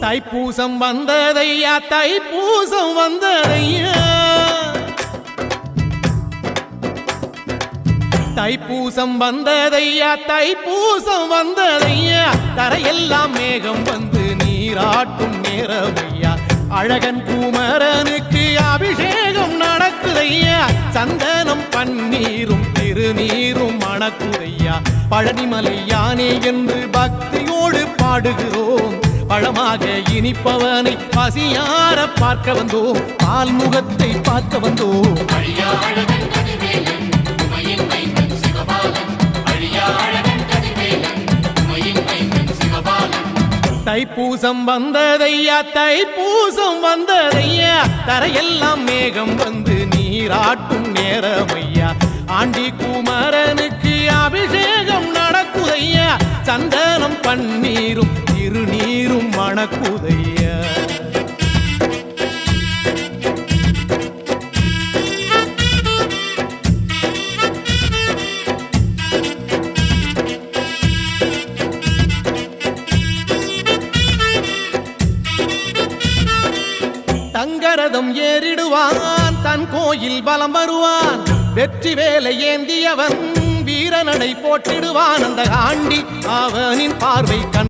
தைப்பூசம் வந்ததையா தைப்பூசம் வந்ததையா தைப்பூசம் வந்ததையா தைப்பூசம் வந்ததையா தரையெல்லாம் மேகம் வந்து நீராட்டும் நேரமையா அழகன் குமரனுக்கு அபிஷேகம் நடக்குதையா சந்தனம் பன்னீரும் திருநீரும் மணக்குதையா பழனிமலை யானே என்று பக்தியோடு பாடுகிறோம் பழமாக இனிப்பவனை பசியார பார்க்க வந்தோம் பால்முகத்தை பார்க்க வந்தோம் தைப்பூசம் வந்ததையா தைப்பூசம் வந்ததையா தரையெல்லாம் மேகம் வந்து நீராட்டும் நேரமையா ஆண்டி குமரனுக்கு அபிஷேகம் நடக்குதையா சந்தனம் பன்னீரும் திருநீரும் மணக்குதையா தங்கரதம் ஏறிடுவான் தன் கோயில் பலம் வருவான் வெற்றி வேலை ஏந்தியவன் வீரனடை போட்டிடுவான் அந்த ஆண்டி அவனின் பார்வை கண்